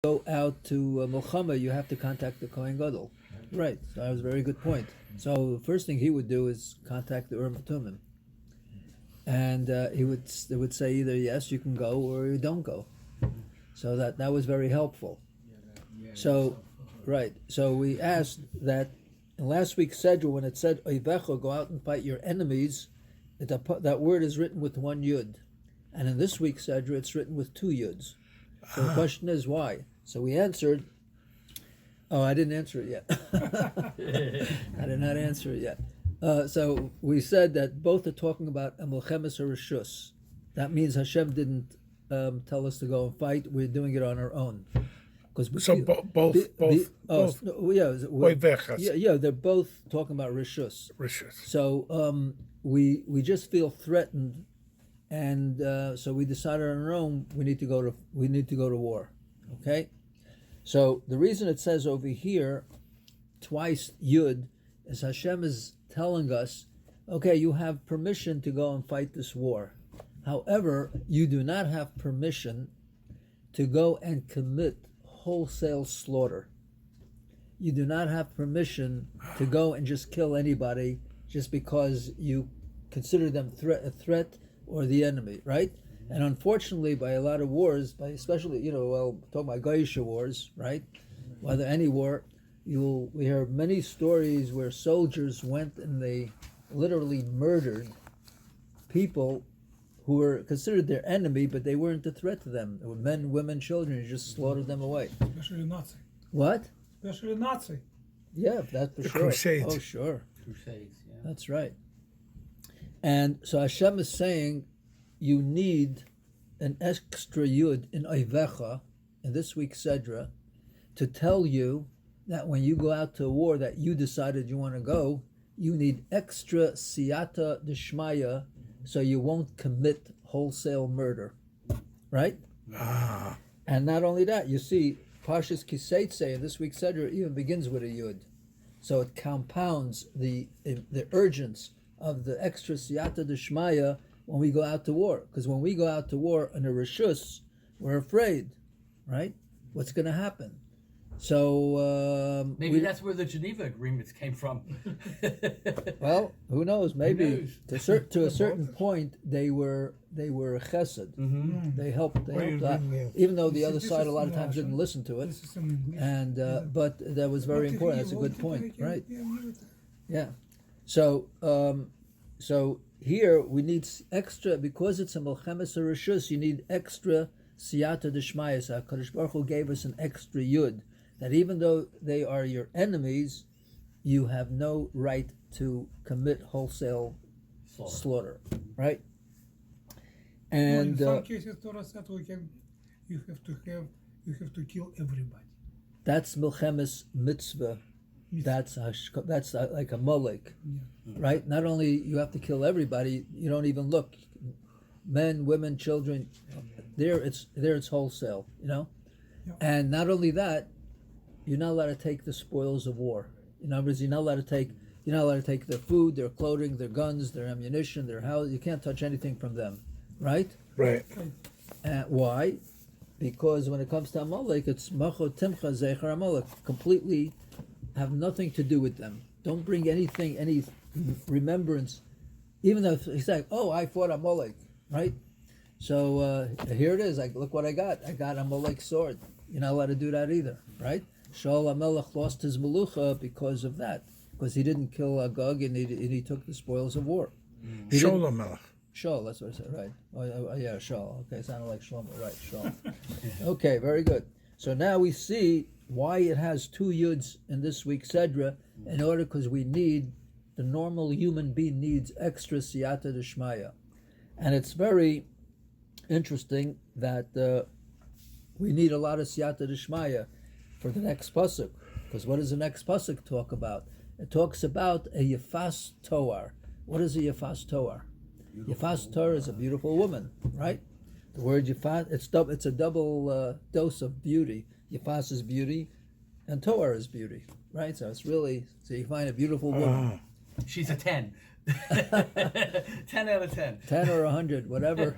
go out to Milchama, you have to contact the Kohen Gadol. Right, so that was a very good point. So the first thing he would do is contact the Urim Tumim. And they would say either yes, you can go, or you don't go. So that was very helpful. So, right, so we asked that in last week's Sedra, when it said, Oivecha, go out and fight your enemies, that word is written with one yud. And in this week's Sedra, it's written with two yuds. So the question is why? So we answered. Oh, I didn't answer it yet. I did not answer it yet. So we said that both are talking about a Milchemes Rishus. That means Hashem didn't tell us to go and fight. We're doing it on our own. Yeah, they're both talking about Rishus. So we just feel threatened. And so we decided on our own we need to go to war, okay? So the reason it says over here twice Yud is Hashem is telling us, okay, you have permission to go and fight this war. However, you do not have permission to go and commit wholesale slaughter. You do not have permission to go and just kill anybody just because you consider them a threat or the enemy, right? And unfortunately, by a lot of wars, by especially, talking about Goyish wars, right? Whether any war, we hear many stories where soldiers went and they literally murdered people who were considered their enemy, but they weren't a threat to them. They were men, women, children. You just slaughtered them away. Especially Nazi. What? Especially Nazi. Yeah, that's for the sure. Crusades. Oh, sure. Crusades, yeah. That's right. And so Hashem is saying, you need an extra yud in Oivecha, in this week's Sedra, to tell you that when you go out to a war that you decided you want to go, you need extra siyata d'shmaya, so you won't commit wholesale murder, right? And not only that, you see, Parshas Kiseitze in this week's Sedra even begins with a yud, so it compounds the urgence of the extra siyata d'shmaya when we go out to war. Because when we go out to war in a rishus, we're afraid, right? What's going to happen? So maybe that's where the Geneva agreements came from. Well, who knows? Maybe to a certain point they were chesed. Mm-hmm. They helped out, even though the other side a lot of times didn't listen to it. And but that was very important. That's a good point, right? Yeah. So here we need extra, because it's a Milchemes Rishus, you need extra siyata d'shmaya. So HaKadosh Baruch Hu gave us an extra yud, that even though they are your enemies, you have no right to commit wholesale slaughter, right? And in some cases, Torah said you have to kill everybody. That's Milchemes mitzvah. That's like a molek, right? Not only you have to kill everybody, you don't even look, men, women, children. There it's wholesale, Yeah. And not only that, you're not allowed to take the spoils of war. In other words, you're not allowed to take their food, their clothing, their guns, their ammunition, their house. You can't touch anything from them, right? Right. Why? Because when it comes to Amalek, it's macho timcha zecher Amalek, completely have nothing to do with them. Don't bring anything, any remembrance, even though he's like, oh, I fought Amalek, right? So here it is. Look what I got. I got Amalek's sword. You're not allowed to do that either, right? Shaul HaMelech lost his melucha because of that, because he didn't kill Agag and he took the spoils of war. Shaul HaMelech. Shaul, that's what I said, right? Oh, yeah, Shaul. Okay, it sounded like Shlomo, right? Shaul. Okay, very good. So now we see why it has two yuds in this week's Sedra, because we need, the normal human being needs extra siyata d'shmaya. And it's very interesting that we need a lot of siyata d'shmaya for the next pasuk, because what does the next pasuk talk about? It talks about a yefas toar. What is a yefas toar? Yefas toar is a beautiful woman, right? The word yefas, it's a double dose of beauty. Yefas is beauty, and toar is beauty, right? So it's really, so you find a beautiful woman. She's a 10. 10 out of 10. 10 or 100, whatever.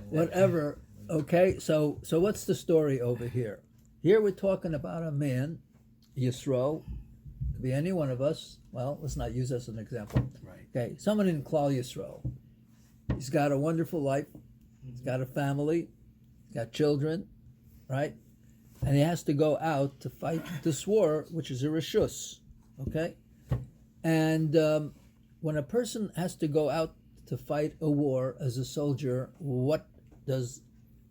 Whatever. Okay, so what's the story over here? Here we're talking about a man, Yisro, could be any one of us. Well, let's not use us as an example. Right. Okay, someone in Klal Yisro. He's got a wonderful life. He's got a family. He's got children, right? And he has to go out to fight this war, which is a rishus, okay? And when a person has to go out to fight a war as a soldier, what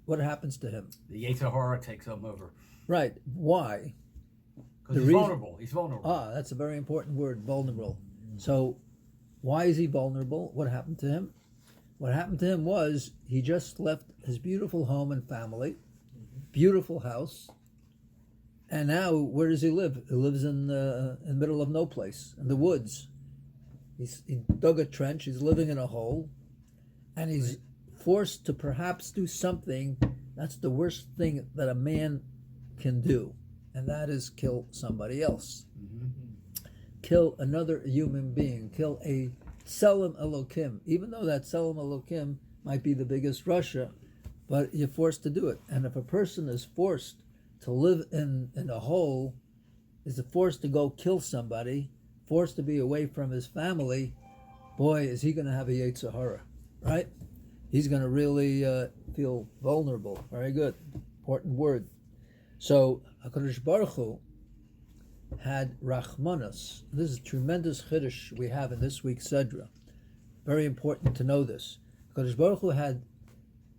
happens to him? The Yetzer Hara takes him over. Right. Why? Because he's vulnerable. He's vulnerable. Ah, that's a very important word, vulnerable. So why is he vulnerable? What happened to him? What happened to him was he just left his beautiful home and family, beautiful house, and now where does he live? He lives in the middle of no place, in the woods. He dug a trench, he's living in a hole, and he's forced to perhaps do something. That's the worst thing that a man can do, and that is kill somebody else. Kill another human being, kill a Tselem Elokim, even though that Tselem Elokim might be the biggest Russia, but you're forced to do it. And if a person is forced to live in a hole, is forced to go kill somebody, forced to be away from his family, boy, is he going to have a Yetzer Hara, right? He's going to really feel vulnerable. Very good. Important word. So, HaKadosh Baruch Hu had Rachmanas. This is a tremendous chiddush we have in this week's Sedra. Very important to know this. HaKadosh Baruch Hu had,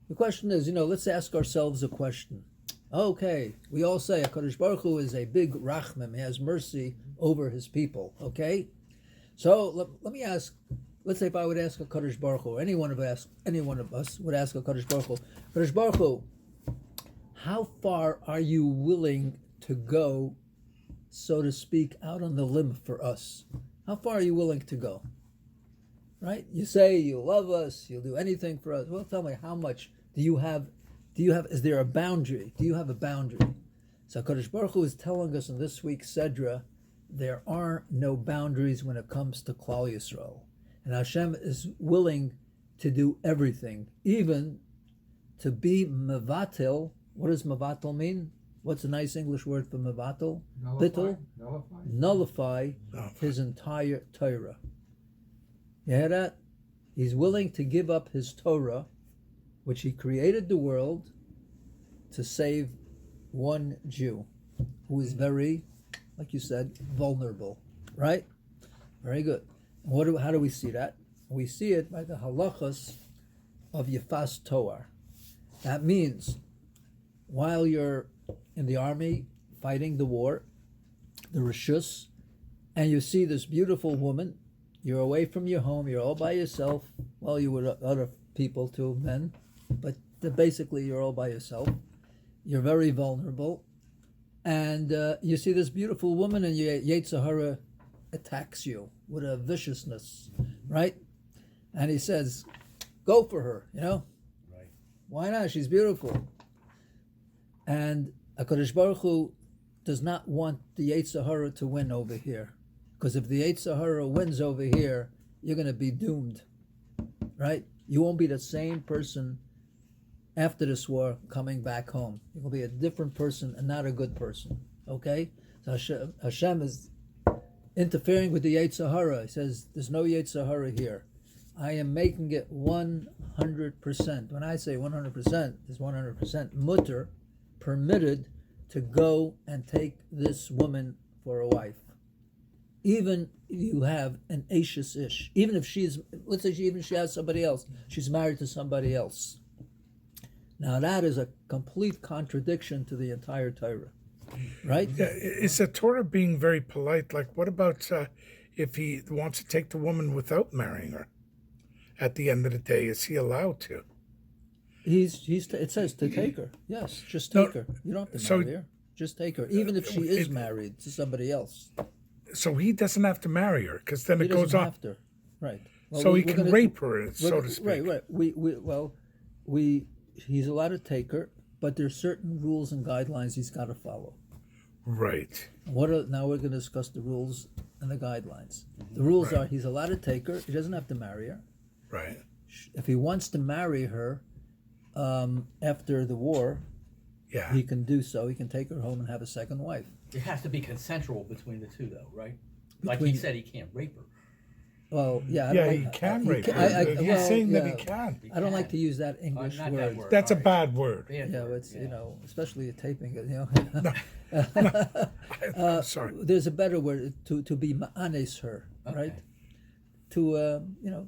the question is, let's ask ourselves a question. Okay, we all say HaKadosh Baruch Hu is a big Rachmim. He has mercy over his people, okay? So let me ask, let's say if I would ask HaKadosh Baruch Hu, any one of us would ask HaKadosh Baruch Hu, HaKadosh Baruch Hu, how far are you willing to go, so to speak, out on the limb for us? How far are you willing to go? Right? You say you love us, you'll do anything for us. Well, tell me, how much do you have, is there a boundary? Do you have a boundary? So HaKadosh Baruch Hu is telling us in this week's Sedra, there are no boundaries when it comes to Klal Yisrael. And Hashem is willing to do everything, even to be mevatel. What does mevatel mean? What's a nice English word for mevatel? Nullify his entire Torah. You hear that? He's willing to give up his Torah, which he created the world, to save one Jew who is very, like you said, vulnerable. Right? Very good. How do we see that? We see it by the halachas of Yefas Toar. That means while you're in the army fighting the war, the rishus, and you see this beautiful woman, you're away from your home, you're all by yourself. Well, you would other people too, men, but basically you're all by yourself. You're very vulnerable, and you see this beautiful woman, and your Yetzer Hara attacks you with a viciousness, right? And he says, go for her, Right. Why not? She's beautiful. And HaKadosh Baruch Hu does not want the Yetzer Hara to win over here. Because if the Yetzer Hara wins over here, you're going to be doomed, right? You won't be the same person after this war coming back home. You're going to be a different person and not a good person, okay? So Hashem is interfering with the Yetzer Hara. He says, there's no Yetzer Hara here. I am making it 100%. When I say 100%, it's 100% mutter, permitted to go and take this woman for a wife. Even you have an Ashes Ish. Even if she has somebody else, she's married to somebody else. Now that is a complete contradiction to the entire Torah. Right? Yeah, is the Torah being very polite? Like, what about if he wants to take the woman without marrying her? At the end of the day, is he allowed to? It says to take her. Yes, just take her. You don't have to marry her. Just take her, even if she is married to somebody else. So he doesn't have to marry her, because then He it goes doesn't on. have to. Right. Well, So he can rape her, so to speak. Right. He's allowed to take her, but there's certain rules and guidelines he's got to follow. Right. Now we're going to discuss the rules and the guidelines. The rules are he's allowed to take her. He doesn't have to marry her. Right. If he wants to marry her after the war, Yeah. he can do so. He can take her home and have a second wife. It has to be consensual between the two, though, right? Like Between- he said, he can't rape her. Well, yeah. I Yeah, don't he like- can he rape ca- her. He's well, saying that yeah. he can. I don't like can. to use that English Not word. that word. That's a All right. bad word. Bad Yeah, word, it's yeah. especially taping it. I'm sorry. There's a better word to be ma'anes her, right? Okay. To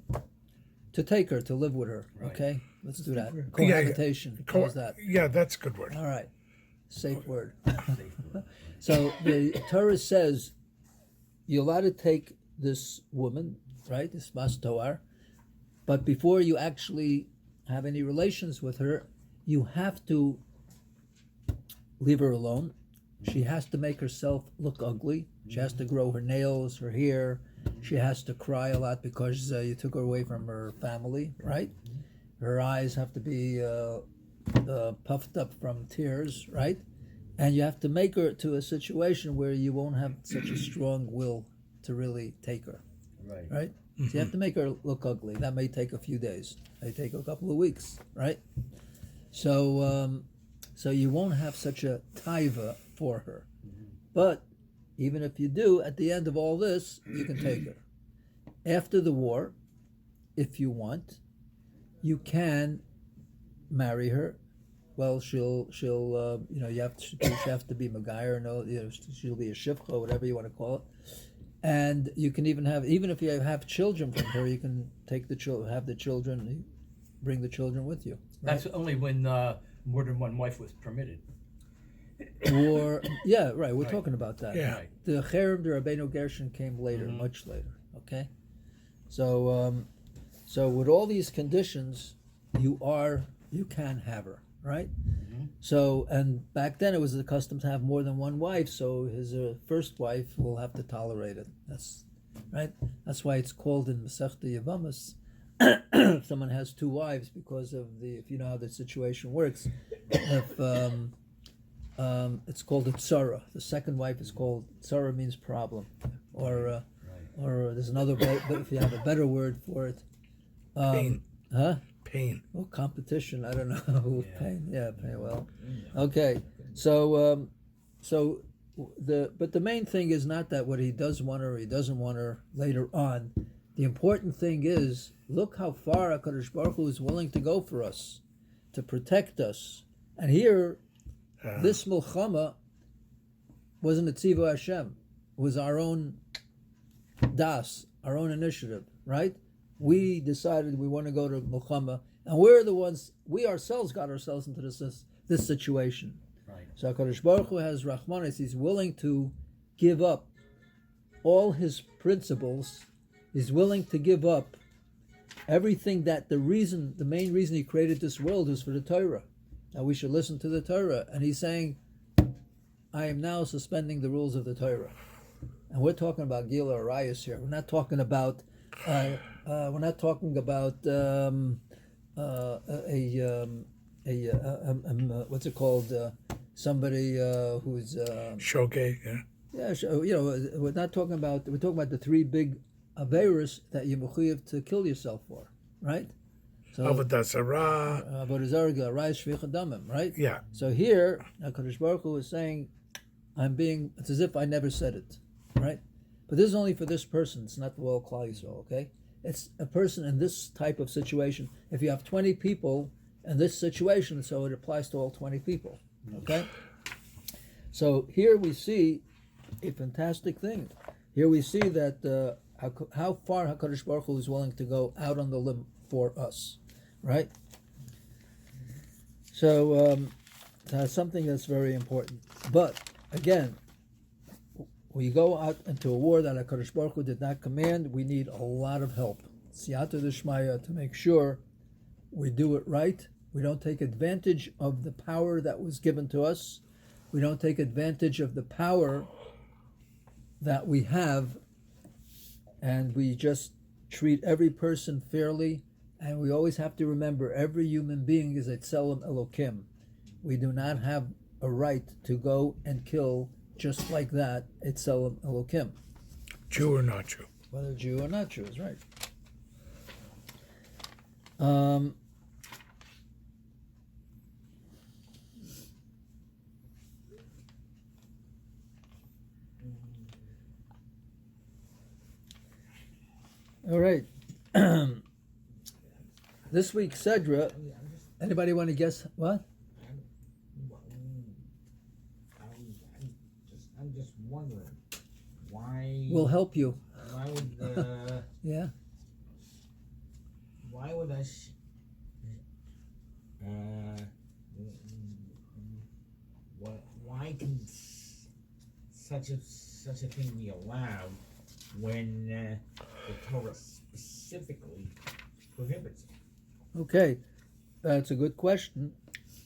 to take her to live with her. Right. Okay, let's do that. Yeah, Cohabitation. How's that? Yeah, that's a good word. All right, safe word. Safe word. So the Torah says you're allowed to take this woman, right? This mastoar, but before you actually have any relations with her, you have to leave her alone. She has to make herself look ugly. She has to grow her nails, her hair. She has to cry a lot because you took her away from her family, right? Her eyes have to be puffed up from tears, right? And you have to make her to a situation where you won't have such a strong will to really take her, Right. right? So you have to make her look ugly. That may take a few days. May take a couple of weeks, right? So, so you won't have such a taiva for her. But even if you do, at the end of all this, you can take her. After the war, if you want, you can marry her. Well, she'll you have to be Megayer, she'll be a shivcha, whatever you want to call it. And you can even if you have children from her, you can take have the children, bring the children with you. Right? That's only when more than one wife was permitted. Or yeah, right. We're Right. talking about that. Yeah. Right. The Cherem de Rabbeinu Gershon came later, much later. Okay, so so with all these conditions, you can have her, right? So and back then it was the custom to have more than one wife. So his first wife will have to tolerate it. That's right. That's why it's called in Masechta Yevamos. If someone has two wives, because of if you know how the situation works, if it's called a tsara. The second wife is called tsara, means problem, or there's another way. But if you have a better word for it, Pain. huh? Pain. Well, competition. I don't know. Yeah. Pain. Yeah, pain. Well, okay. So but the main thing is not that what he does want her or he doesn't want her later on. The important thing is, look how far HaKadosh Baruch Hu is willing to go for us, to protect us. And here, this milchama wasn't a tzivu Hashem. It was our own das, our own initiative, right? We decided we want to go to milchama, and we're the ones, we ourselves got ourselves into this situation. Right. So HaKadosh Baruch Hu has Rachmanis. He's willing to give up all his principles. He's willing to give up everything that the main reason he created this world is for the Torah. Now we should listen to the Torah. And he's saying, I am now suspending the rules of the Torah. And we're talking about Gila Arayas here. We're not talking about what's it called? Somebody who's Shoge, yeah. yeah, we're not talking about. We're talking about the three big averos that you're mechuyev to kill yourself for, right? So Avodah Zarah. Avodah Zarah, Rais Shvicha Damim, right? Yeah. So here, HaKadosh Baruch Hu is saying, it's as if I never said it, right? But this is only for this person. It's not for all Klal Yisrael, okay? It's a person in this type of situation. If you have 20 people in this situation, so it applies to all 20 people, okay? So here we see a fantastic thing. Here we see that how far HaKadosh Baruch Hu is willing to go out on the limb for us, right? So that's something that's very important. But again, when you go out into a war that HaKadosh Baruch Hu did not command, we need a lot of help. Siyata D'Shmaya, to make sure we do it right. We don't take advantage of the power that was given to us. We don't take advantage of the power that we have, and we just treat every person fairly. And we always have to remember, every human being is a tzelem Elokim. We do not have a right to go and kill just like that a tzelem Elokim. Jew or not Jew. Whether Jew or not Jew is right. All right. This week's Sedra. Anybody want to guess what? I'm just wondering why. We'll help you. Why would Yeah. why would us why can such a thing be allowed when the Torah specifically prohibits it? Okay, that's a good question.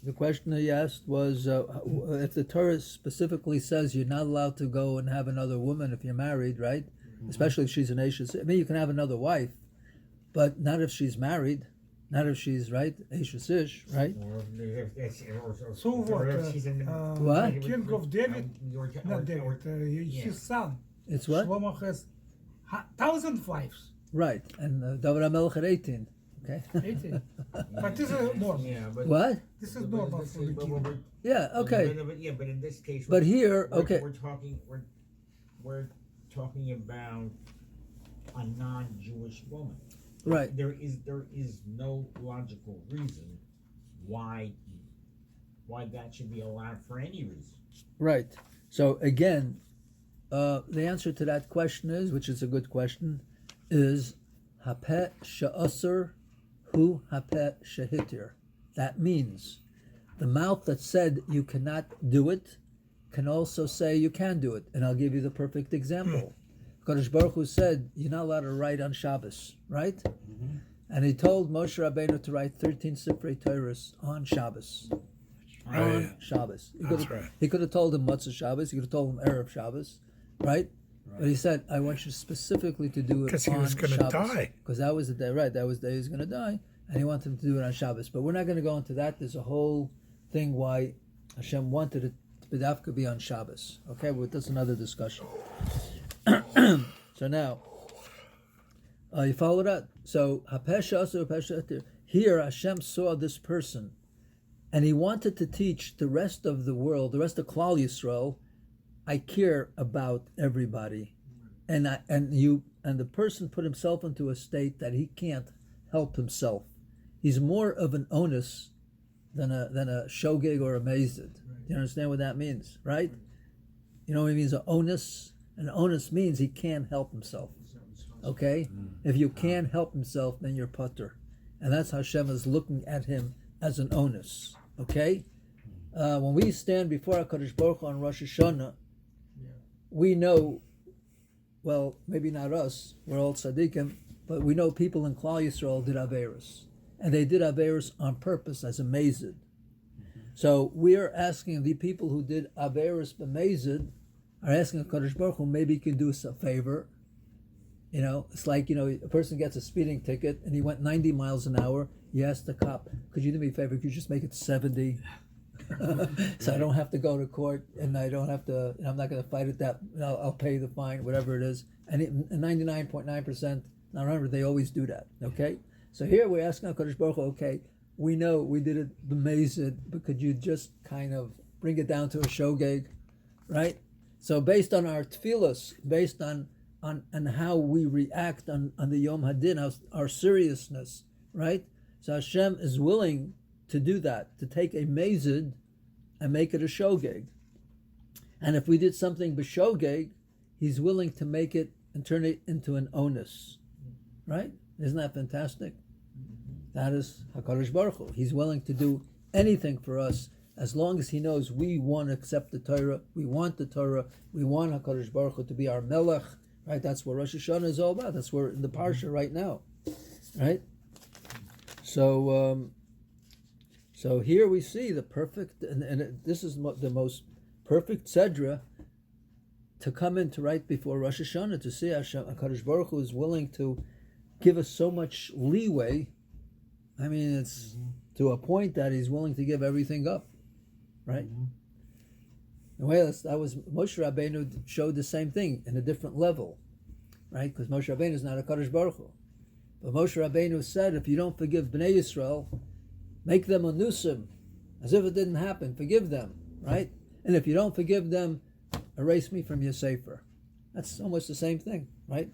The question that he asked was if the Torah specifically says you're not allowed to go and have another woman if you're married, right? Especially if she's an Ashes. I mean, you can have another wife, but not if she's married, not if she's, right, Ashes-ish, right? Or if So what? she's in What? King of David, not David, his son. It's what? Shlomo has 1,000 wives. Right, and Devarim had 18. Okay. 18. But this is normal. Yeah, but What? This is normal for the king. Yeah. Okay. But in this case, But here, we're okay. we're talking about a non-Jewish woman. Right. There is no logical reason why that should be allowed for any reason. Right. So again, the answer to that question is, which is a good question, is hapeh she'asur hu hapeh shehitir. That means the mouth that said you cannot do it can also say you can do it. And I'll give you the perfect example. Kadosh Baruch Hu said you're not allowed to write on Shabbos, right? Mm-hmm. And he told Moshe Rabbeinu to write 13 Sifrei Torahs on Shabbos. Right. On Shabbos. He could have told him Matzah Shabbos. He could have told him Erev Shabbos, right? But he said, I want you specifically to do it Because he was on going to Shabbos. die. Because that was the day, right? That was the day he was going to die. And he wanted him to do it on Shabbos. But we're not going to go into that. There's a whole thing why Hashem wanted it to be on Shabbos. Okay, but that's another discussion. So now, you follow that? So, here Hashem saw this person, and he wanted to teach the rest of the world, the rest of Klal Yisrael, I care about everybody, and the person put himself into a state that he can't help himself. He's more of an onus than a shogeg or a mazid. You understand what that means, right? You know what it means, an onus? An onus means he can't help himself. Okay? If you can't help himself, then you're putter. And that's how Hashem is looking at him as an onus. Okay? When we stand before HaKadosh Baruch Hu on Rosh Hashanah, we know, well, maybe not us, we're all tzaddikim, but we know people in Klal Yisrael did Averis. And they did Averis on purpose as a mazid. So we are asking the people who did Averis b'mazid, are asking HaKadosh Baruch Hu, maybe he can do us a favor. You know, it's like, a person gets a speeding ticket and he went 90 miles an hour. You ask the cop, could you do me a favor? Could you just make it 70? So I don't have to go to court and I don't have to, I'm not going to fight it that, I'll pay the fine, whatever it is. And 99.9%, now remember, they always do that, okay? So here we're asking HaKadosh Baruch Hu, okay, we know we did it b'mezid, but could you just kind of bring it down to a shogeg, right? So based on our tefillos, based on how we react on the Yom Hadin, our seriousness, right? So Hashem is willing to do that, to take a mazid and make it a shogeg. And if we did something b'shogeg, he's willing to make it and turn it into an onus, right? Isn't that fantastic? That is HaKadosh Baruch Hu. He's willing to do anything for us as long as he knows we want to accept the Torah, we want the Torah, we want HaKadosh Baruch Hu to be our Melech, right? That's what Rosh Hashanah is all about. That's where in the Parsha right now, right? So here we see the perfect, and this is the most perfect Sedra to come into right before Rosh Hashanah, to see Hashem, HaKadosh Baruch Hu is willing to give us so much leeway. I mean, it's to a point that he's willing to give everything up, right? Well, that was Moshe Rabbeinu showed the same thing in a different level, right? Because Moshe Rabbeinu is not a Kadosh Baruch Hu. But Moshe Rabbeinu said, if you don't forgive Bnei Yisrael, make them anusim, as if it didn't happen. Forgive them, right? And if you don't forgive them, erase me from your sefer. That's almost the same thing, right?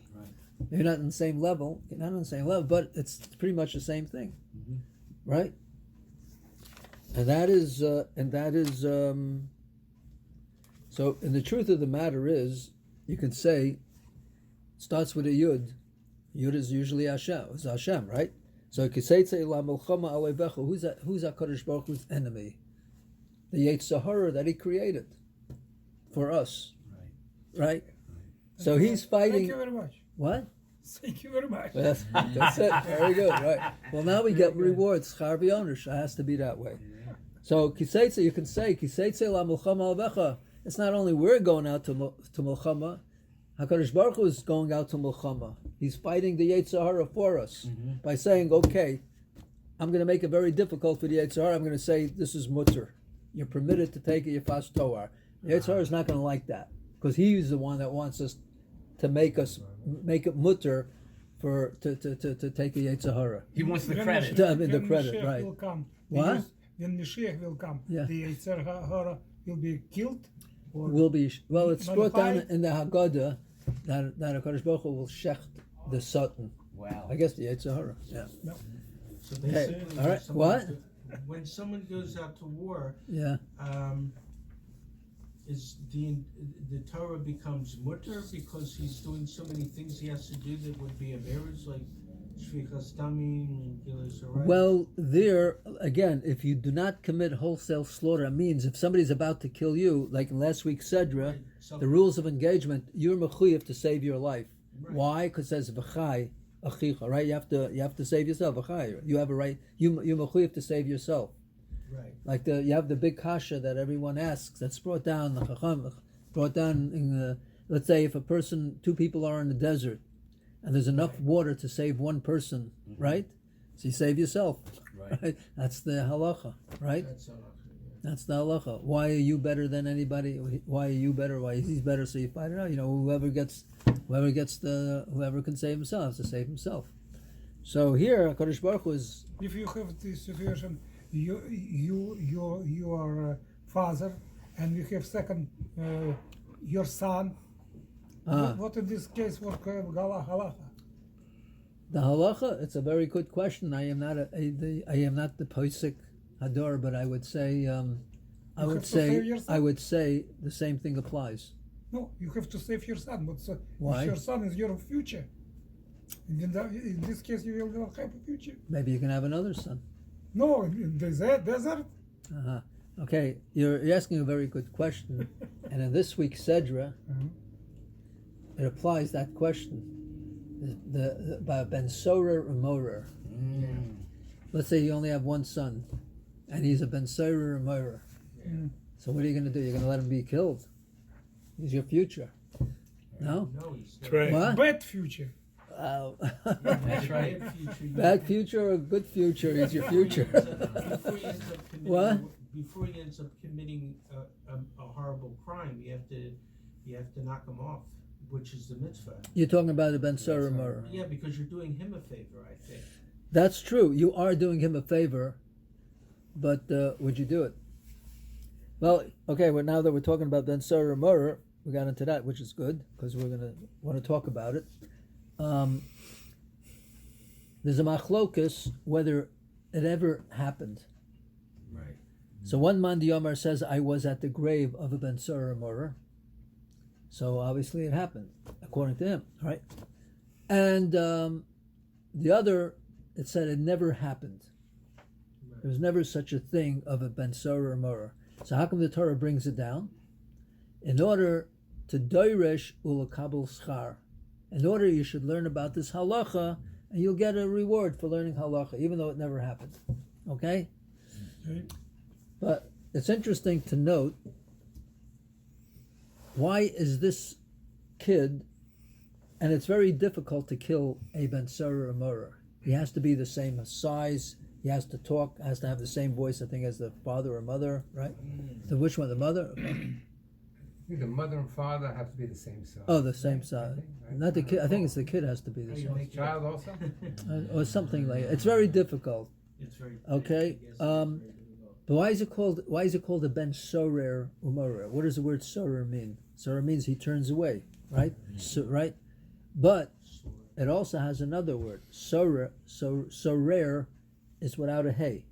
You're not on the same level. You're not on the same level, but it's pretty much the same thing, right? And that is. So, and the truth of the matter is, you can say, starts with a yud. Yud is usually Hashem. It's Hashem, right? So Kiseitze la Milchama Alevecha. Who's HaKadosh Baruch Hu's enemy? The Yetzirah that He created for us, right? So He's fighting. Thank you very much. What? Thank you very much. That's it. Very good. Right. Well, now we get rewards. Schar v'yonush. It has to be that way. So Kiseitze, you can say Kiseitze la Milchama Alevecha. It's not only we're going out to Milchama. HaKadosh Baruch Hu is going out to Milchama. He's fighting the Yetzirah for us by saying, okay, I'm going to make it very difficult for the Yetzirah. I'm going to say, this is mutter. You're permitted to take it, Yefas Toar. The Yetzirah is not going to like that because he's the one that wants us to make it mutter to take a Yetzirah. He wants the When credit. I mean, the when credit, Mashiach right. will come, What? When Mashiach will come, Yeah. the Yetzirah will be killed. Or Will be it's brought down Modified? in the Haggadah that HaKadosh Baruch Hu will shecht the Satan. Wow. I guess the Yetzirah. Yeah. So they Hey, say all right, someone what? when someone goes out to war, Yeah. is the Torah becomes mutter because he's doing so many things he has to do that would be average, like shvichas damim, gilus harais? Well, there again, if you do not commit wholesale slaughter, it means if somebody's about to kill you, like in last week's Sedra, the rules of engagement, you're mechuyev to save your life. Right. Why? Because it says v'chai achicha, right? You have to save yourself. V'chai. You have a right. You're mechuyev to save yourself. Right. Like you have the big kasha that everyone asks. That's brought down the chacham, brought down in the. Let's say if two people are in the desert, and there's enough water to save one person, right? So you save yourself, right? That's the halacha, right? That's all. That's the halacha. Why are you better than anybody? Why are you better? Why is he better? So you fight it out. You know, whoever can save himself has to save himself. So here, HaKadosh Baruch Hu is. If you have this situation, you are father, and you have second your son. What in this case what halacha? The halacha. It's a very good question. I am not the posik hador, but I would say I would say the same thing applies. No, you have to save your son. But Why? if your son is your future, in this case you will not have a future. Maybe you can have another son. No, in the desert. Okay, you're asking a very good question, and in this week's Sedra, it applies that question. The ben sorer umorer. Let's say you only have one son, and he's a ben sorer umorer. So what are you going to do? You're going to let him be killed? He's your future. No? No, he's That's right. What? Bad future. That's right. Bad future. Bad future or good future is your future. Before he ends up committing, What? Before he ends up committing a horrible crime, you have to knock him off, which is the mitzvah. You're talking about the ben sorer umorer. Yeah, because you're doing him a favor, I think. That's true. You are doing him a favor, but would you do it? Well, okay. Well, now that we're talking about Ben Sarah Murder, we got into that, which is good because we're gonna want to talk about it. There's a machlokus whether it ever happened. Right. So one man Yomar says, "I was at the grave of a Ben Sarah Murder." So obviously it happened, according to him, right? And the other, it said it never happened. There was never such a thing of a Ben Sarah Murder. So how come the Torah brings it down? In order to doirish ulakabel schar. In order you should learn about this halacha, and you'll get a reward for learning halacha, even though it never happened. Okay? But it's interesting to note, why is this kid, and it's very difficult to kill a Ben Sarah Murder. He has to be the same size. He has to talk, has to have the same voice, I think, as the father or mother, right? So which one, the mother? The mother and father have to be the same size. Oh, the same size. Not the kid. I think it's the kid has to be the The same, child also? or something like. It's very difficult. It's very Okay. I guess it's But very difficult. why is it called? Why is it called a ben sorer umorer? What does the word sorer mean? Sorer means he turns away, right? So, right. But it also has another word. Sorer is without a hey,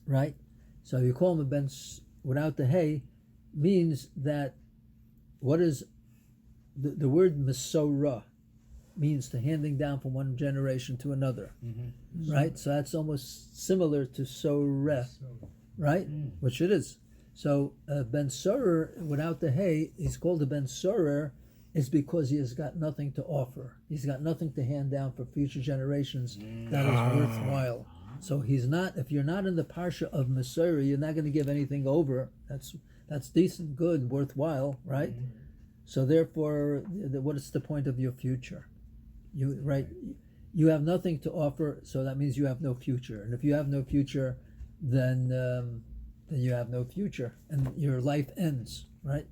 right? So you call him a ben without the hey means that what is the word Mesorah means to handing down from one generation to another, right? So that's almost similar to Soreh, right? Which it is. So Ben Sorer without the hay, he's called a Ben Sorer, is because he has got nothing to offer. He's got nothing to hand down for future generations that is worthwhile. So he's not. If you're not in the parsha of Mesorah, you're not going to give anything over. That's decent, good, worthwhile, right? So therefore, what is the point of your future? You have nothing to offer, so that means you have no future. And if you have no future, then you have no future, and your life ends, right?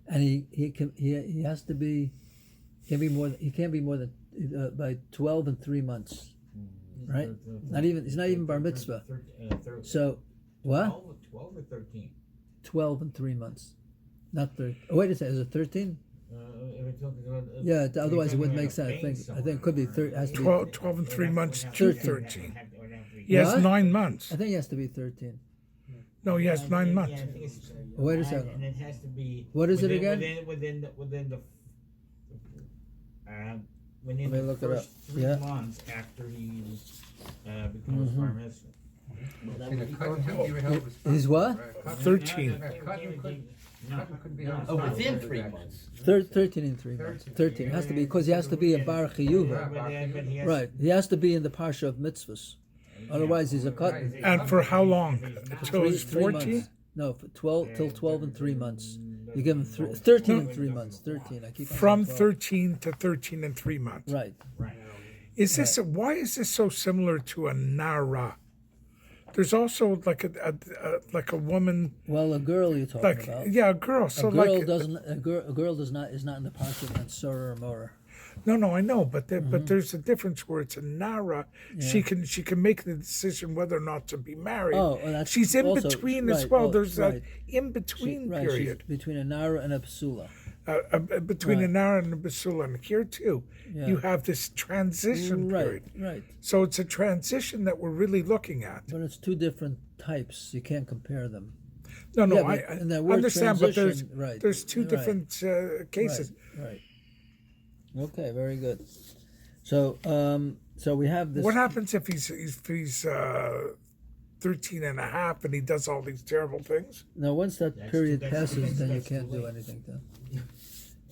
And he has to be, he can't be more than by 12 and 3 months, right? He's not even bar mitzvah. So what? 12 or 13. 12 and 3 months, not 30. Oh, wait a second, is it 13? Yeah, otherwise it wouldn't make sense. I think it could be 30. Has to be 12 and 3 months to 13. 13. He has What? 9 months. I think it has to be 13. No, he has 9 months. Wait a second. And it has to be. What is it again? Within the. Within Let me the look it first up. 3 Yeah. months after he becomes bar mitzvah. And a cousin could be held responsible, He's what? right? Cousin- 13. a cousin could be held Oh, responsible within for 3 that. months. 13 in 3 months. 13 has to be because he has to be a bar chiyuva. Right. He has to be in the parsha of mitzvahs. Otherwise, he's a cut. And for how long? Until he's 3 14? months. No, for 12 till 12 and 3 months. You give him 13 and 3 months. 13. I keep on From saying 13 to 13 and 3 months. 12. Right. Is this why is this so similar to a nara? There's also like a woman, Well, a girl you're talking like about. yeah, a girl. So A girl like doesn't. A girl is not in the parsha of Sorah or Morah. no, I know, but but there's a difference where it's a nara. She can make the decision whether or not to be married. Oh, that's she's in also- between as right, well. oh, There's right. a in between Right. period. She's between a nara and a psula. Between Right. an hour and a basula. And here too, Yeah. you have this transition Right. period. Right. So it's a transition that we're really looking at. But it's two different types. You can't compare them. No, Yeah, I but in that word understand, but transition, right, there's two right. different cases. Right. Okay. Very good. So so we have this. What happens if he's 13 and a half and he does all these terrible things? Now, once that That's period too- that's- passes, then you that's can't too do late. anything to him.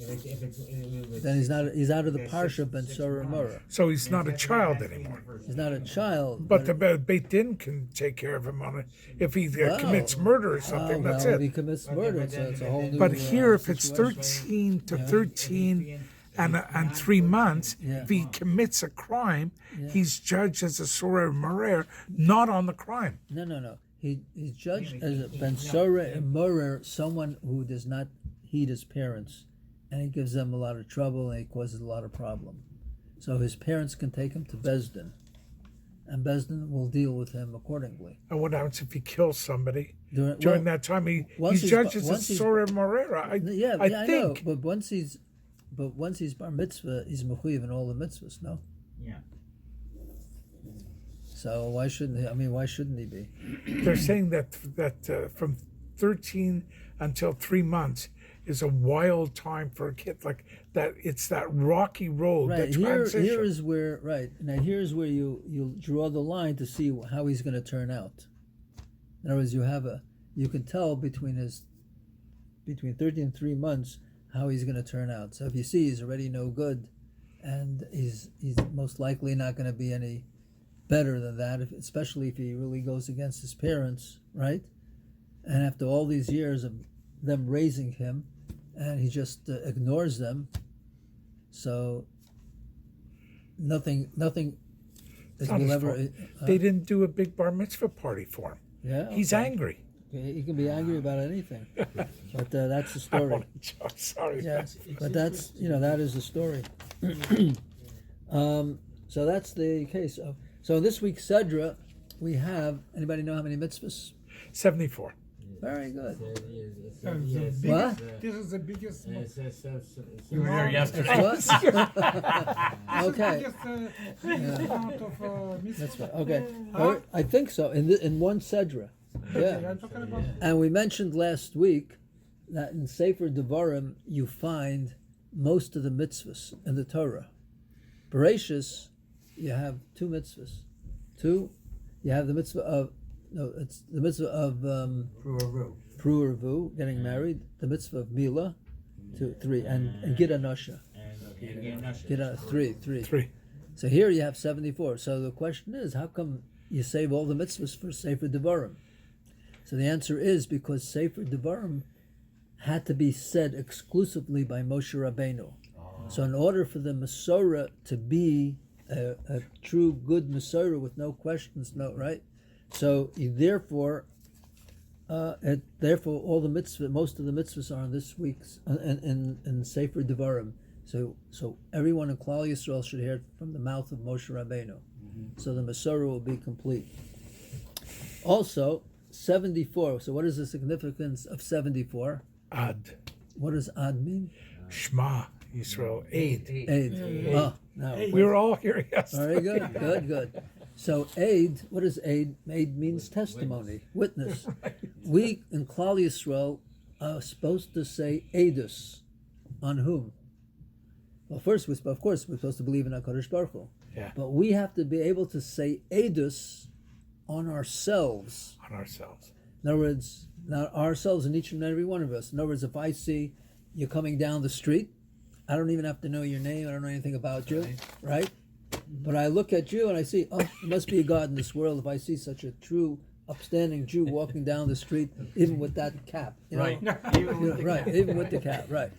If it's Then he's out of the okay, parsha of Ben 6 Sorah months. Morah. So he's not a That's child what I'm anymore. asking first. He's not a child. But the Beit Din can take care of him on it if he Well, commits murder or something. That's If he it. commits But murder, then- so it's a whole new. But here, if it's situation. 13 to 13 and 3 months, Yeah. if he commits a crime, Yeah. he's judged as a Sorah Marer, not on the crime. No. He's judged as a Ben Sorah and Morer, someone who does not heed his parents, and he gives them a lot of trouble and he causes a lot of problem. So his parents can take him to Besdin, and Besdin will deal with him accordingly. And what happens if he kills somebody? During During that time, once he's he's judged bu- as a once he's- Sorah Marera. I I know. think. But once he's bar mitzvah, he's mechuyev in all the mitzvahs. No. Yeah. So why shouldn't he? I mean, why shouldn't he be? They're saying that from 13 until 3 months is a wild time for a kid. Like that, it's that rocky road, Right the here, transition. here is where here's where you draw the line to see how he's going to turn out. In other words, you can tell between 13 and 3 months how he's going to turn out. So if you see he's already no good, and he's most likely not going to be any better than that, especially if he really goes against his parents, right? And after all these years of them raising him, and he just ignores them, so nothing is Not will his ever. fault. They didn't do a big bar mitzvah party for him. Yeah, He's okay. angry. He can be angry about anything, but that's the I story. want to joke. Sorry. Yeah, but that's that is the story. So that's the case. So this week's Sedra, we have, anybody know how many mitzvahs? 74. Very good. What? This is the biggest. You were there yesterday. What? This is the Okay. biggest amount of mitzvot. That's right. Okay. All right, I think so. In one Sedra. Yeah. I'm talking about. And we mentioned last week that in Sefer Devarim you find most of the mitzvahs in the Torah. Bereshis, you have two mitzvahs. Two, you have the mitzvah of it's the mitzvah of Pru'ervu, getting married. The mitzvah of Mila, 2, 3, and Gid Anasha. Gid three. So here you have 74. So the question is, how come you save all the mitzvahs for Sefer Devarim? So the answer is because Sefer Devarim had to be said exclusively by Moshe Rabbeinu. So in order for the Masorah to be a true good Masorah with no questions, no right. So therefore all the mitzvah, most of the mitzvahs are in this week's in Sefer Devarim. So everyone in Klal Yisrael should hear it from the mouth of Moshe Rabbeinu. So the Masorah will be complete. Also, 74. So what is the significance of 74? Ad. What does Ad mean? Shema Yisrael. Aid. Aid. Oh, no. We were all here yesterday. Very good. So aid, what is aid? Aid means testimony, witness. We in Klal Yisrael are supposed to say edus. On whom? Well, first, of course, we're supposed to believe in HaKadosh Baruch Hu. Yeah. But we have to be able to say edus on ourselves. On ourselves. In other words, not ourselves and each and every one of us. In other words, if I see you coming down the street, I don't even have to know your name. I don't know anything about you, right? But I look at you and I see, oh, there must be a God in this world if I see such a true, upstanding Jew walking down the street, even with that cap. You know? Right. Even with the cap, right.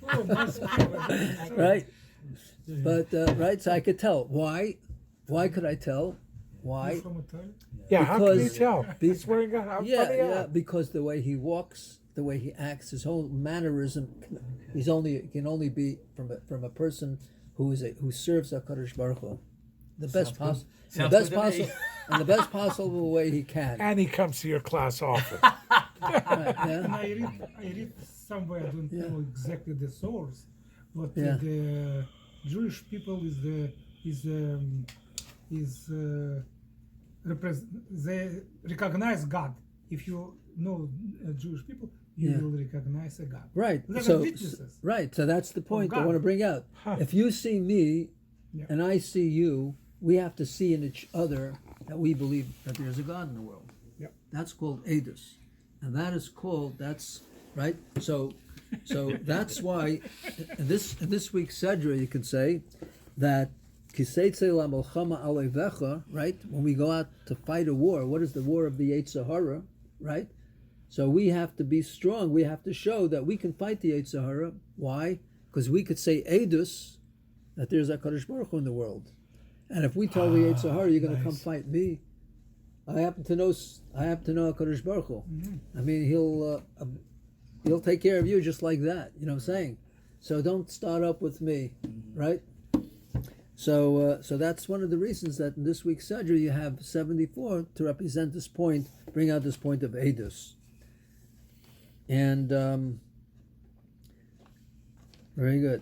Right? But, right, so I could tell. Why? Why could I tell? Why? Yeah, how can you Because- tell? He's wearing a Yeah, because the way he walks, the way he acts, his whole mannerism, can only be from a person who serves HaKadosh Baruch Hu, the best possible, and the best possible way he can. And he comes to your class often. Right, yeah? And I read somewhere, I don't know exactly the source, but Yeah. the Jewish people they recognize God. If you know Jewish people, you Yeah. will recognize a God. Right. They're So witnesses. so that's the point I God. want to bring out. If you see me Yeah. and I see you, we have to see in each other that we believe that there's a God in the world. Yeah. That's called edus, and that's right. So that's why in this week's Sedra you can say that Kiseitze la Melchama Alevecha, right? When we go out to fight a war, what is the war of the Yetzer Hara, right? So we have to be strong. We have to show that we can fight the Yetzer Hara. Why? Because we could say edus, that there's a HaKadosh Baruch Hu in the world. And if we tell the Yetzer Hara, you're going to come fight me, I happen to know HaKadosh Baruch Hu. I mean, he'll take care of you just like that. You know what I'm saying? So don't start up with me, right? So that's one of the reasons that in this week's Sedra you have 74 to represent this point, bring out this point of edus. And very good.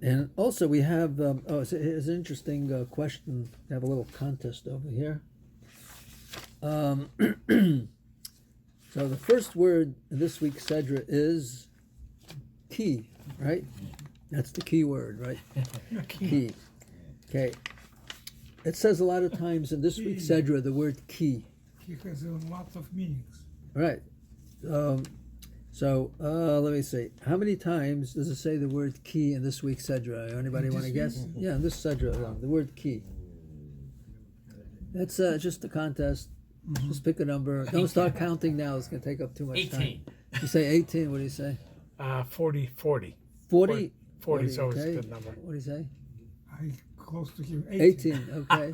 And also we have, it's an interesting question. We have a little contest over here. So the first word in this week's Sedra is key, right? That's the key word, right? Key. Okay. It says a lot of times in this week's Sedra the word key. He has a lot of meanings. Right. Let me see. How many times does it say the word key in this week's Sedra? Anybody want to guess? Yeah, in this Sedra, the word key. It's just a contest. Just pick a number. Don't start counting now. It's going to take up too much 18. time. You say 18. What do you say? 40. 40? 40 is always okay. a good number. What do you say? I close to him. 18. Okay.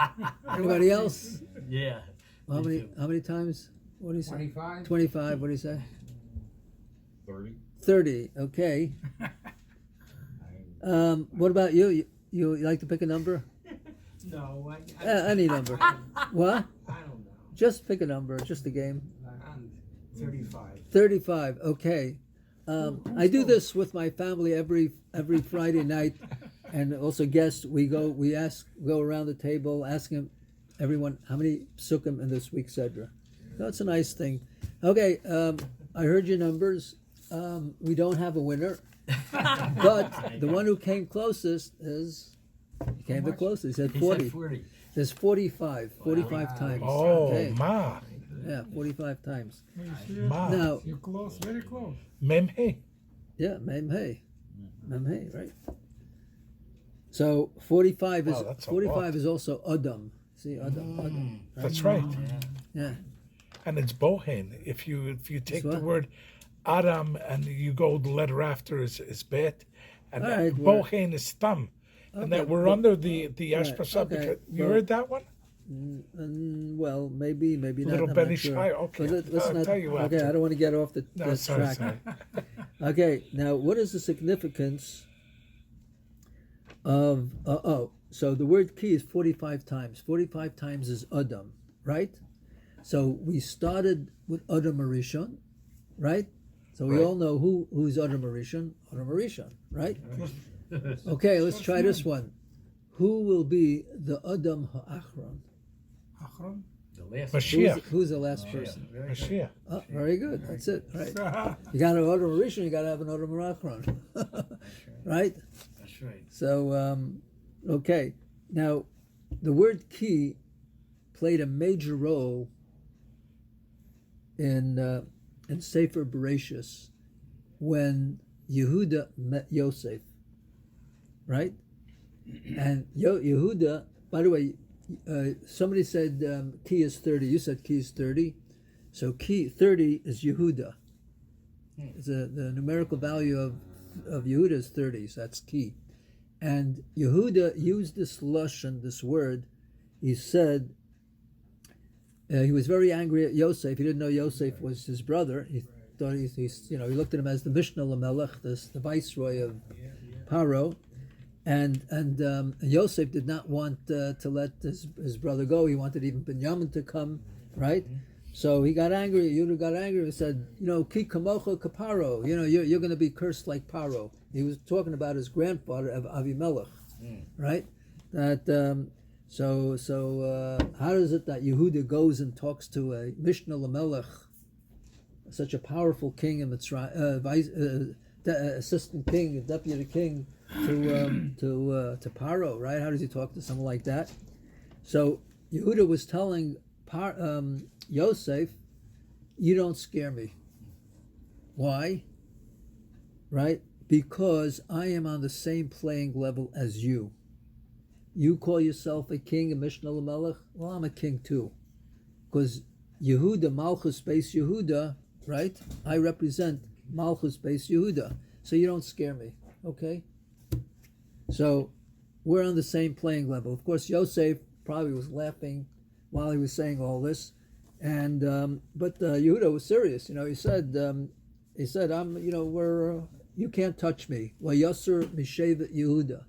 Anybody else? Yeah. How Me many times? What do you say? 25? 25. What do you say? 30. 30. Okay. What about you? You like to pick a number? No, Any number. What? I don't know. Just pick a number. Just a game. 35. 35. Okay. I do this with my family every Friday night, and also guests. We go around the table, asking everyone how many psukim in this week's sedra. That's a nice thing. Okay, I heard your numbers. We don't have a winner, but the one who came closest came the closest. He said 40. 40. There's 45 times. Oh, Okay. ma. Yeah, 45 times. Ma. Now, You're close, very close. Mem hey. yeah, Mem Hey, right? So 45 is Wow, that's a 45 lot. is also Adam. See, Adam. Right? That's right. Yeah. And it's bohen. If you take the what? word Adam and you go the letter after is bet, and All right, well- bohen is thumb, and Okay, that we're but- under the Right, Ashprasab. okay, You well- heard that one? Well, maybe not. Little I'm Benny not sure. Shai, okay. But let's I'll not. tell you Okay, after. I don't want to get off the No, sorry, track. sorry. Okay, now what is the significance of so the word key is 45 times. 45 times is Adam, right? So we started with Adam Arishon, right? So we Right. all know who's Adam Arishon. Adam Arishon, right? Okay, let's try this one. Who will be the Adam Ha'achron? Achron. The last Mashiach. Who's the last person? Mashiach. Oh, very good. That's it. Right. You got an Adam Rishon, you got to have an Adam Rachron. Right? That's right. So, okay. Now, the word key played a major role in Sefer Bereshis when Yehuda met Yosef. Right? And Yehuda, by the way, somebody said key is 30. You said key is 30. So key 30 is Yehuda. It's the numerical value of Yehuda is 30, so that's key. And Yehuda used this lashon, this word. He said he was very angry at Yosef. He didn't know Yosef was his brother. He thought he looked at him as the Mishnah Lamelech, the viceroy of Paro. And Yosef did not want to let his brother go. He wanted even Binyamin to come, right? So he got angry. Yehuda got angry and said, ki kamocha kaparo. You're going to be cursed like Paro. He was talking about his grandfather of Avimelech, right? That so how is it that Yehuda goes and talks to a Mishnah Lamelech, such a powerful king in Mitzrayim, assistant king, deputy king, to Paro, right? How does he talk to someone like that? So Yehuda was telling Yosef, you don't scare me. Why? Right? Because I am on the same playing level as you. You call yourself a king, a Mishnah Lamelech? Well, I'm a king too. Because Yehuda, Malchus Beis Yehuda, right? I represent Malchus Beis Yehuda. So you don't scare me, okay? So we're on the same playing level. Of course, Yosef probably was laughing while he was saying all this, and but Yehuda was serious. He said, "I'm, you can't touch me. Well, Yasser Mishevet Yehuda,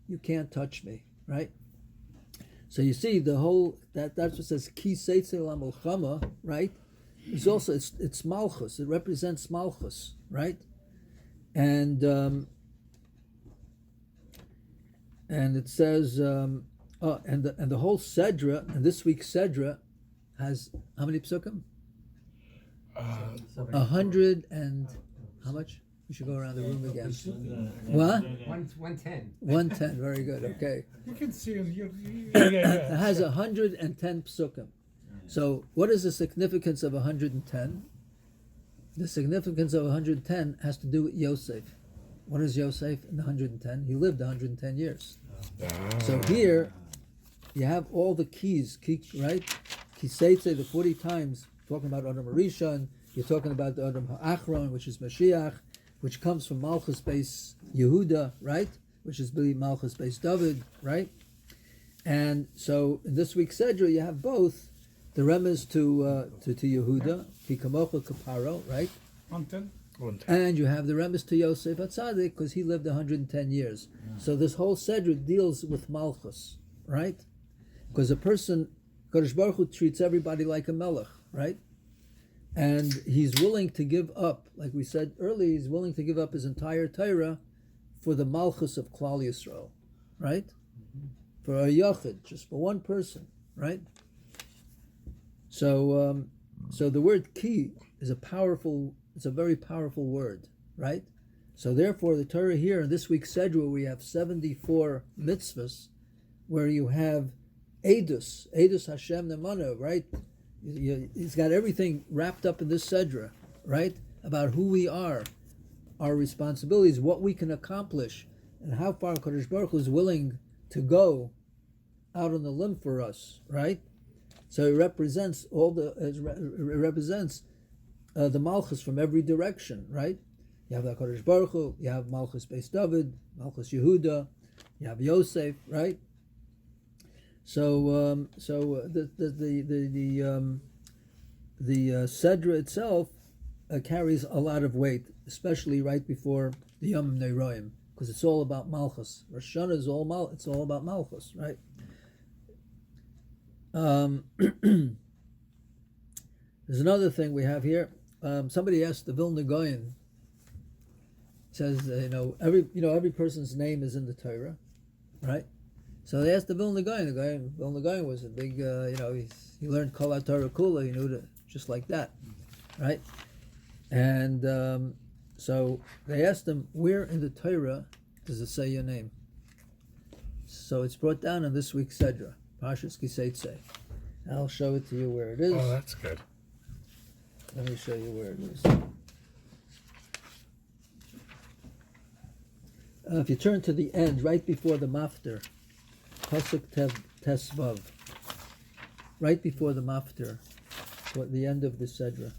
you can't touch me, right?" So you see the whole that's what says Ki Seitze LaMelchama, right? It's also it's Malchus. It represents Malchus, right? And it says, and the whole Sedra, and this week's Sedra has how many psukim? 100 and how much? We should go around the room again. What? 110. 110. Very good. Okay. You can see it. It has 110 psukim. So, what is the significance of 110? The significance of 110 has to do with Yosef. What is Yosef in 110? He lived 110 years. So here, you have all the keys, right? Kiseitze, the 40 times, talking about Adam Rishon. You're talking about the Adam Ha'achron, which is Mashiach, which comes from Malchus Beis Yehuda, right? Which is Malchus Beis David, right? And so in this week's Sedra, you have both the remez to Yehuda, Ki Kamocha Kaparo, right? 110. And you have the remez to Yosef Atzadik because he lived 110 years. So this whole Sedra deals with Malchus, right? Because a person, Kadosh Baruch Hu treats everybody like a melech, right? and he's willing to give up, like we said earlier, he's willing to give up his entire Torah for the Malchus of Klal Yisrael, right? For a Yachid, just for one person, right? So, so the word ki is it's a very powerful word, right? So therefore, the Torah here in this week's Sedra, we have 74 mitzvahs, where you have Edus Hashem Nemana, right? He's got everything wrapped up in this Sedra, right? About who we are, our responsibilities, what we can accomplish, and how far Kadosh Baruch Hu is willing to go out on the limb for us, right? So it represents the Malchus from every direction, right? You have the Kadosh Baruch Hu, you have Malchus Beis David, Malchus Yehuda, you have Yosef, right? So, the Sedra itself carries a lot of weight, especially right before the Yom Neiroim, because it's all about Malchus. Rosh Hashanah is it's all about Malchus, right? There's another thing we have here. Somebody asked the Vilna Gaon. Says every person's name is in the Torah, right? So they asked the Vilna Gaon. Vilna Gaon was a big, he learned Kol HaTorah Kula. He knew it just like that, right? And so they asked him, where in the Torah does it say your name? So it's brought down in this week's Sedra, Parshas Tetze. I'll show it to you where it is. Oh, that's good. Let me show you where it is. If you turn to the end, right before the Mafter, Pasuk Tesvav, right before the Mafter, toward the end of the Sedra.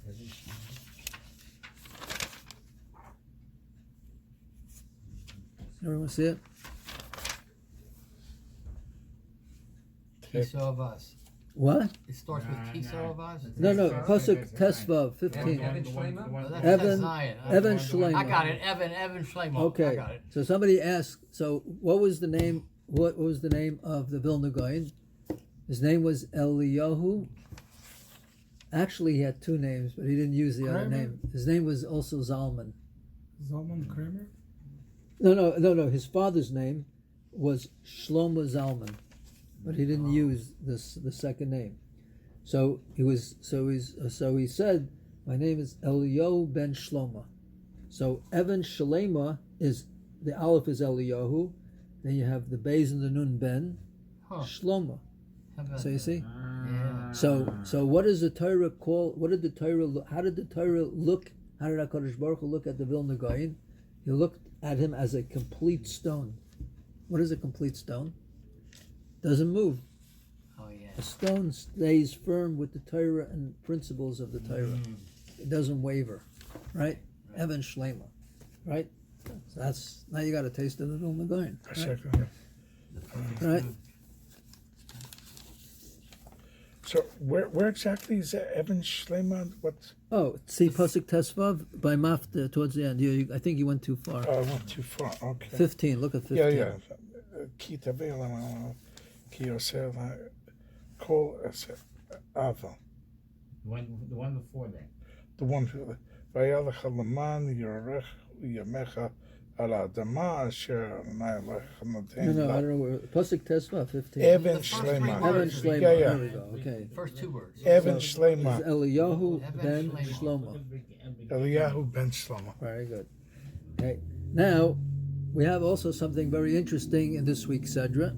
Everyone see it? Kiso of us. What? It starts with Kiso of us. No, Pasuk Tesvav, 15. Evan Shleima? Oh, that's Evan- Zion. Evan Shleima. I got it. Evan Shleima. I Okay, got it. so somebody asked, so what was the name of the Vilna Gaon? His name was Eliyahu. Actually, he had two names, but he didn't use the other Kramer? name. His name was also Zalman. Zalman Kramer? No. His father's name was Shlomo Zalman, but he didn't use the second name. So he said, my name is Eliyahu ben Shlomo. So Evan Shalema is the Aleph is Eliyahu, then you have the Beis and the Nun ben Shlomo. How about So you that? see. Yeah. So what does the Torah call? What did the Torah look? How did the Torah look? How did HaKadosh Baruch Hu look at the Vilna Gaon? He looked at him as a complete stone. What is a complete stone? Doesn't move. Oh yeah. A stone stays firm with the Torah and principles of the Torah. It doesn't waver, right? Evan Shlema, right? So that's now you got a taste of the Vilna Gaon, right? Right? So where exactly is Evan Shleima? What? Oh, see Pasuk Tesvav by Mafta towards the end. I think you went too far. Oh, I went too far. Okay. 15. Look at 15. Yeah. Ki tavela ki yosef kol ava. The one before that. The one who vayalach halaman yorech yamecha ala adama asher na'alech No, I natan. don't know where. Pasuk Tesvav 15. Evan The first three Shleima. words. Evan Shlema. Yeah. There we go. Okay. First two words. Evan It's Shleima. Eliyahu Evan ben Shleima. Shlomo. Eliyahu ben Shlomo. Very good. Okay. Now, we have also something very interesting in this week's Sedra.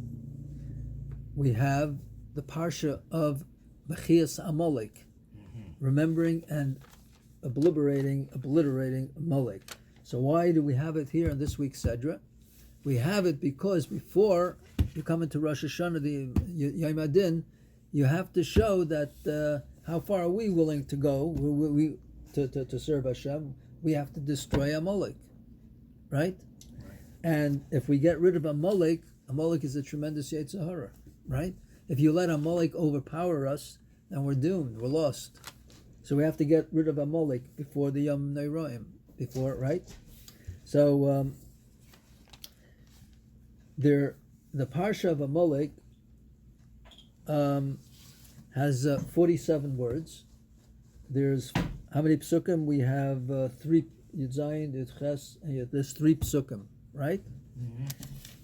We have the Parsha of Mechias Amalek, remembering and obliterating Amalek. So why do we have it here in this week's Sedra? We have it because before you come into Rosh Hashanah, the Yom Adin, you have to show that how far are we willing to go to serve Hashem. We have to destroy Amalek, right? And if we get rid of Amalek is a tremendous Yetzer Hara, right? If you let Amalek overpower us, then we're doomed, we're lost. So we have to get rid of Amalek before the Yom Neiroim, right? So the Parsha of Amalek has 47 words. There's how many psukim? We have 3 Yud Zayin, Yud Ches, and there's 3 psukim, right?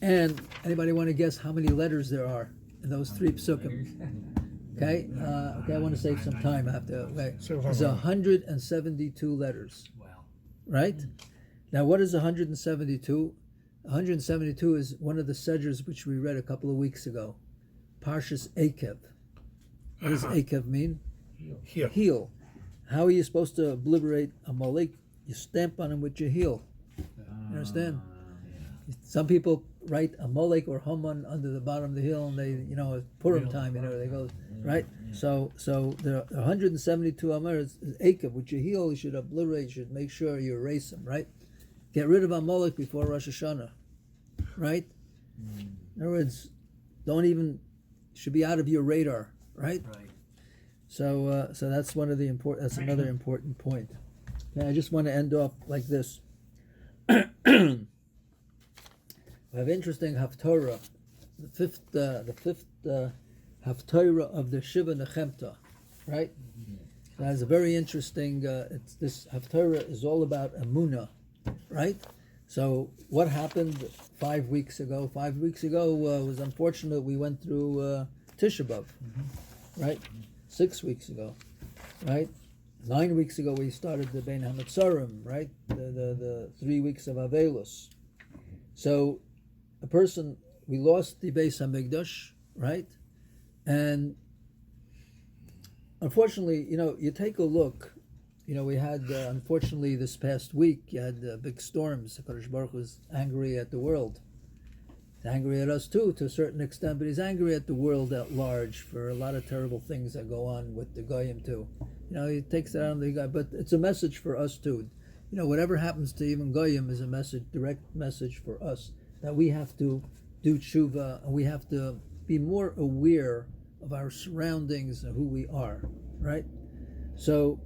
And anybody want to guess how many letters there are in those 3 psukim? Okay, I want to save some time. I have to. Okay, there's 172 letters. Wow. Right? Now, what is 172? 172 is one of the sedgers which we read a couple of weeks ago. Parshas Akev. What does Akev mean? Heel. Heel. How are you supposed to obliterate a Molech? You stamp on him with your heel. You understand? Some people write a Molech or Haman under the bottom of the heel, and they, Purim time, they go, right? So the 172 Amar is Akev. With your heel, you should obliterate, you should make sure you erase them, right? Get rid of Amalek before Rosh Hashanah, right? In other words, should be out of your radar, right? Right. So that's one of the that's another important point. Okay, I just want to end off like this. We have interesting Haftorah, the fifth Haftorah of the Shiva Nechemta, right? That's a very interesting. This Haftorah is all about Emunah, right? So what happened 5 weeks ago? 5 weeks ago was unfortunate. We went through Tisha B'Av, right? 6 weeks ago, right? 9 weeks ago we started the Bein HaMetzarim, right? The 3 weeks of Avelus. So we lost the Beis HaMikdash, right? And unfortunately, you take a look, we had, unfortunately, this past week, you had big storms. HaKadosh Baruch Hu was angry at the world. He's angry at us too, to a certain extent, but he's angry at the world at large for a lot of terrible things that go on with the Goyim too. He takes that on the guy, but it's a message for us too. Whatever happens to even Goyim is a direct message for us, that we have to do tshuva, and we have to be more aware of our surroundings and who we are, right? So,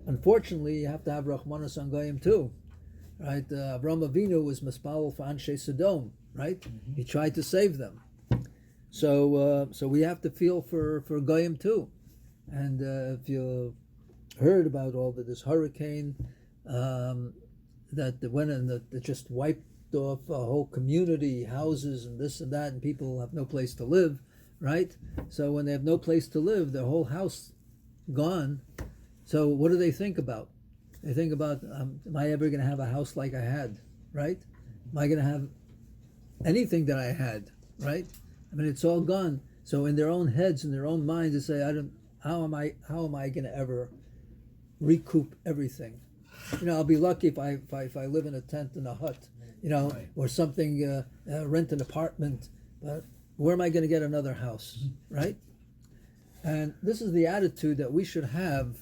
unfortunately, you have to have Rachmanas on Goyim too, right? Avraham Avinu was Maspal for Anshe Sodom, right? He tried to save them. So we have to feel for Goyim too. And if you heard about all this hurricane that went and that just wiped off a whole community, houses and this and that, and people have no place to live, right? So when they have no place to live, their whole house gone. So what do they think about? They think about, am I ever going to have a house like I had, right? Am I going to have anything that I had, right? I mean, it's all gone. So in their own heads, in their own minds, they say, how am I going to ever recoup everything? I'll be lucky if I live in a tent in a hut, Right. or something, rent an apartment, but where am I going to get another house, right? And this is the attitude that we should have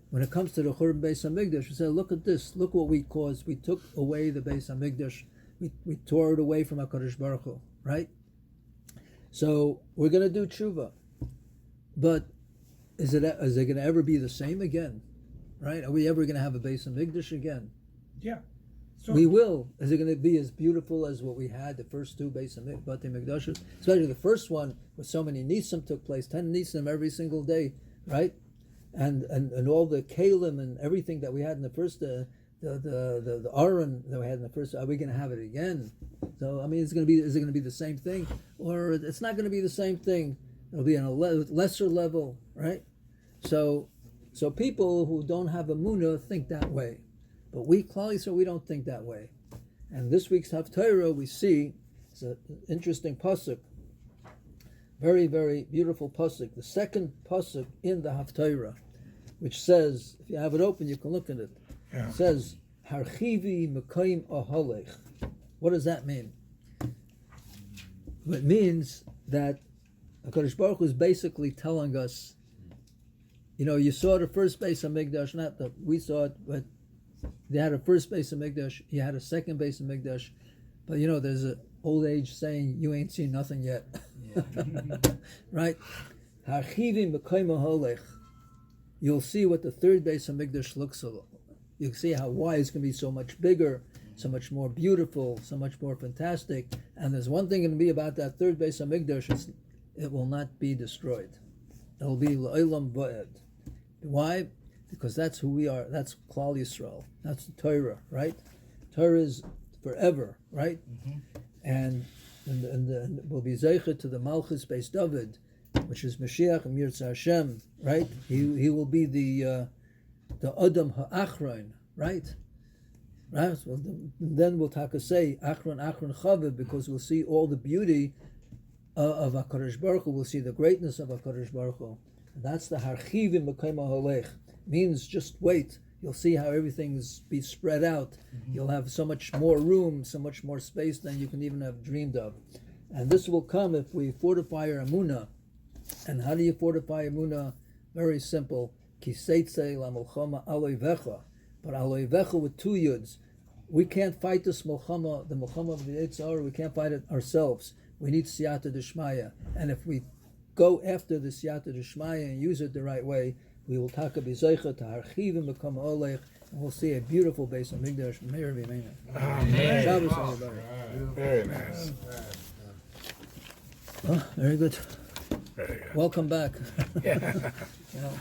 when it comes to the Churban Beis HaMikdash. We say, look at this, look what we caused. We took away the Beis HaMikdash. We tore it away from HaKadosh Baruch Hu, right? So we're going to do tshuva. But is it going to ever be the same again, right? Are we ever going to have a Beis HaMikdash again? Yeah. So We will. Is it going to be as beautiful as what we had, the first 2 Beis HaMikdashos? Especially the first one, where so many Nisim took place, 10 Nisim every single day, right? And all the Kalim and everything that we had in the first, the Aron that we had in the first, are we going to have it again? So, I mean, is it going to be the same thing? Or it's not going to be the same thing. It'll be on a lesser level, right? So people who don't have Emunah think that way. But we, Klal Yisrael, we don't think that way. And this week's Haftarah, we see, it's an interesting pasuk, very, very beautiful pasuk. The second pasuk in the Haftarah, which says, if you have it open, you can look at it. Yeah. It says, Harchivi Mekayim Ahalech. What does that mean? It means that HaKadosh Baruch Hu is basically telling us, you saw the first Beis HaMikdash, not that we saw it, but they had a first Beis HaMikdash, you had a second Beis HaMikdash, but there's an old age saying, you ain't seen nothing yet. Yeah. Right? Harchivim b'koyim holech. You'll see what the third Beis HaMikdash looks like. You'll see how wide it's going to be, so much bigger, so much more beautiful, so much more fantastic. And there's one thing going to be about that third Beis HaMikdash, it will not be destroyed. It will be l'olam va'ed. Why? because that's who we are. That's Klal Yisrael. That's the Torah, right? Torah is forever, right? And we'll be zeicher to the Malchus Beis David, which is Mashiach and Yirtzeh Hashem, right? He will be the Adam Ha'achron, right? Right. So then we'll say Achron Chaveh, because we'll see all the beauty of HaKadosh Baruch Hu. We'll see the greatness of HaKadosh Baruch Hu. And that's the Harchivim B'Kayim HaHolech. Means just wait. You'll see how everything's be spread out. You'll have so much more room, so much more space than you can even have dreamed of. And this will come if we fortify our Emunah. And how do you fortify Emunah? Very simple. Kiseitze lamolchama aloivecha. But aloivecha with two yuds. We can't fight this milchama, the milchama of the Yitzhar, we can't fight it ourselves. We need siyata d'shmaya. And if we go after the siyata d'shmaya and use it the right way, we will taka b'zeicha to harchivim b'kam olech, and we'll see a beautiful base of Migdash Meir v'Meina. Amen. Shabbos everybody. Very nice. Oh, very good. Very good. Welcome back. Yeah. You know.